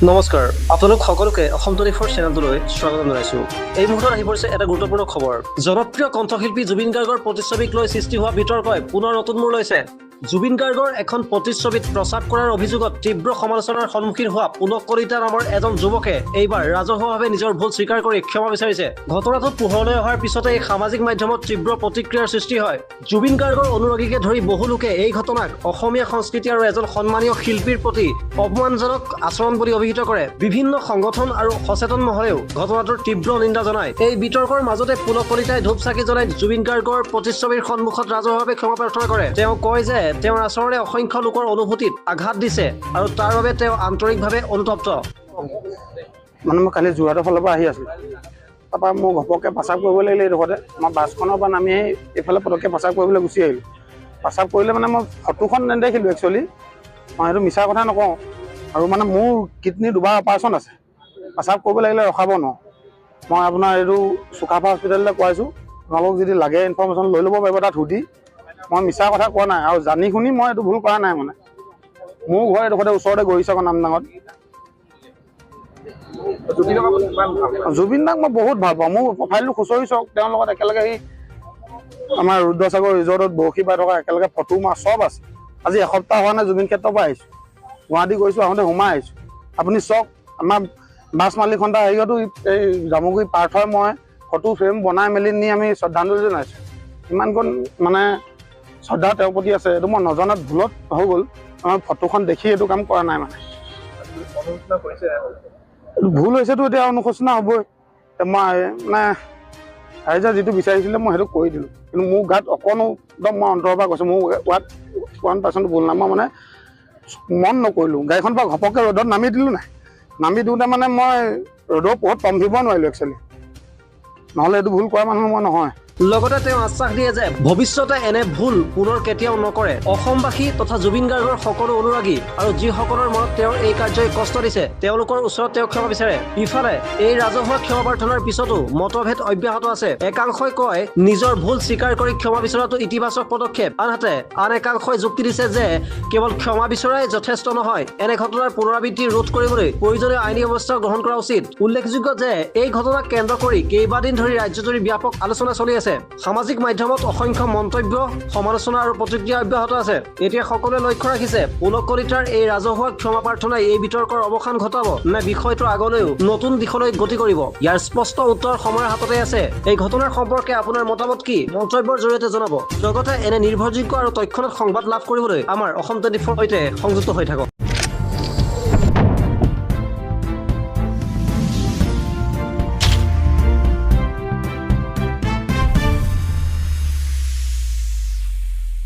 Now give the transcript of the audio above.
নমস্কাৰ আপোনালোক সকলোকে অসম 24 চেনেলটোলৈ স্বাগতম জনাইছোঁ। এই মুহূৰ্তত আহি পৰিছে এটা গুৰুত্বপূৰ্ণ খবৰ। জনপ্ৰিয় কণ্ঠশিল্পী জুবিন গাৰ্গৰ প্ৰতিচ্ছবিক লৈ সৃষ্টি হোৱা বিতৰ্কই পুনৰ নতুন মূৰ লৈছে। জুবিন গাৰ্গৰ এখন প্ৰতিচ্ছবিত প্ৰচাৰ কৰাৰ অভিযোগত তীব্ৰ সমালোচনাৰ সন্মুখীন হোৱা পুলক কলিতা নামৰ এজন যুৱকে এইবাৰ ৰাজহুৱাভাৱে নিজৰ ভুল স্বীকাৰ কৰি ক্ষমা বিচাৰিছে। ঘটনাটোত পোহৰলৈ অহাৰ পিছতে এই সামাজিক মাধ্যমত তীব্ৰ প্ৰতিক্ৰিয়াৰ সৃষ্টি হয়। জুবিন গাৰ্গৰ অনুৰাগীকে ধৰি বহু লোকে এই ঘটনাক অসমীয়া সংস্কৃতি আৰু এজন সন্মানীয় শিল্পীৰ প্ৰতি অপমানজনক আচৰণ বুলি অভিহিত কৰে। বিভিন্ন সংগঠন আৰু সচেতন মহলেও ঘটনাটোৰ তীব্ৰ নিন্দা জনায়। এই বিতৰ্কৰ মাজতে পুলক কলিতাই ধূপ চাকি জ্বলাই জুবিন গাৰ্গৰ প্ৰতিচ্ছবিৰ সন্মুখত ৰাজহুৱাভাৱে ক্ষমা প্ৰাৰ্থনা কৰে। তেওঁ কয় যে তেওঁৰ আচৰণে অসংখ্য লোকৰ অনুভূতিত আঘাত দিছে আৰু তাৰ বাবে তেওঁ আন্তৰিকভাৱে অনুতপ্ত। মানে মই কালি যোৰহাটৰ ফালৰ পৰা আহি আছোঁ, তাৰপৰা মোৰ ঘপককৈ প্ৰস্ৰাৱ কৰিব লাগিলে এইডোখৰতে। মই বাছখনৰ পৰা নামি এইফালে পটককৈ প্ৰস্ৰাৱ কৰিবলৈ গুচি আহিলোঁ। প্ৰস্ৰাৱ কৰিলে মানে মই ফটোখন নেদেখিলোঁ একচুৱেলি, মই সেইটো মিছা কথা নকওঁ। আৰু মানে মোৰ কিডনী দুবাৰ অপাৰেশ্যন আছে, প্ৰস্ৰাৱ কৰিব লাগিলে ৰখাব নোৱাৰোঁ। মই আপোনাৰ এইটো চুকাফা হস্পিটেললৈ কোৱাইছোঁ, আপোনালোকক যদি লাগে ইনফৰ্মেশ্যন লৈ ল'ব পাৰিব তাত সুধি। মই মিছা কথা কোৱা নাই আৰু জানি শুনি মই এইটো ভুল কৰা নাই। মানে মোৰ ঘৰ এইডোখৰতে ওচৰতে গৰিচাকৰ নামডাঙত। জুবিন দাক মই বহুত ভাল পাওঁ। মোৰ প্ৰফাইলটো খুচৰি চাওক, তেওঁৰ লগত একেলগে সেই আমাৰ ৰুদ্ৰসাগৰ ৰিজৰ্টত বৰশী বাই থকা একেলগে ফটো মাৰ চব আছে। আজি এসপ্তাহ হোৱা নাই জুবিন ক্ষেত্ৰৰ পৰা আহিছোঁ, গুৱাহাটী গৈছোঁ, আহোঁতে সোমাই আহিছোঁ। আপুনি চাওক, আমাৰ বাছ মালিক সন্থা হেৰিয়তো এই জামুগুৰি পাৰ্থই মই ফটো ফ্ৰেম বনাই মেলি নি আমি শ্ৰদ্ধাঞ্জলি জনাইছোঁ। ইমানকণ মানে শ্ৰদ্ধা তেওঁৰ প্ৰতি আছে। এইটো মই নজনাত ভুলত হৈ গ'ল, আমাৰ ফটোখন দেখি এইটো কাম কৰা নাই। মানে ভুল হৈছেতো এতিয়া অনুশোচনা হ'বই। মই মানে ৰাইজে যিটো বিচাৰিছিলে মই সেইটো কৰি দিলোঁ, কিন্তু মোৰ গাত অকণো একদম মই অন্তৰৰ পৰা কৈছোঁ, মোৰ ৱাট 1% ভুল নাই। মই মানে মন নকৰিলোঁ, গাড়ীখন পৰা ঘপককৈ ৰ'দত নামি দিলোঁ নাই। নামি দিওঁতে মানে মই ৰ'দৰ পোহৰত পম্পিব নোৱাৰিলোঁ একচুৱেলি, নহ'লে এইটো ভুল কৰা মানুহ মই নহয়। লগতে তেওঁ আশ্বাস দিয়ে যে ভৱিষ্যতে এনে ভুল পুনৰ কেতিয়াও নকৰে। অসমবাসী তথা জুবিন গাৰ্গৰ সকলো অনুৰাগী আৰু যিসকলৰ মনত তেওঁৰ এই কাৰ্যই কষ্ট দিছে তেওঁলোকৰ ওচৰত তেওঁ ক্ষমা বিচাৰে। ইফালে এই ৰাজহুৱা ক্ষমা প্ৰাৰ্থনাৰ পিছতো মতভেদ অব্যাহত আছে। একাংশই কয় নিজৰ ভুল স্বীকাৰ কৰি ক্ষমা বিচৰাটো ইতিবাচক পদক্ষেপ, আনহাতে আন একাংশই যুক্তি দিছে যে কেৱল ক্ষমা বিচৰাই যথেষ্ট নহয়, এনে ঘটনাৰ পুনৰাবৃত্তি ৰোধ কৰিবলৈ প্ৰয়োজনীয় আইনী ব্যৱস্থা গ্ৰহণ কৰা উচিত। উল্লেখযোগ্য যে এই ঘটনাক কেন্দ্ৰ কৰি কেইবাদিন ধৰি ৰাজ্যজুৰি ব্যাপক আলোচনা চলি আছে। সামাজিক মাধ্যমত অসংখ্য মন্তব্য, সমালোচনা আৰু প্ৰতিক্ৰিয়া অব্যাহত আছে। এতিয়া সকলোৱে লক্ষ্য ৰাখিছে পুলক কলিতাৰ এই ৰাজহুৱা ক্ষমা প্ৰাৰ্থনাই এই বিতৰ্কৰ অৱসান ঘটাব নে বিষয়টো আগলৈও নতুন দিশলৈ গতি কৰিব। ইয়াৰ স্পষ্ট উত্তৰ সময়ৰ হাততে আছে। এই ঘটনাৰ সম্পৰ্কে আপোনাৰ মতামত কি মন্তব্যৰ জৰিয়তে জনাব। লগতে এনে নিৰ্ভৰযোগ্য আৰু তৎক্ষণাত সংবাদ লাভ কৰিবলৈ আমাৰ অসম 24 সৈতে সংযুক্ত হৈ থাকক।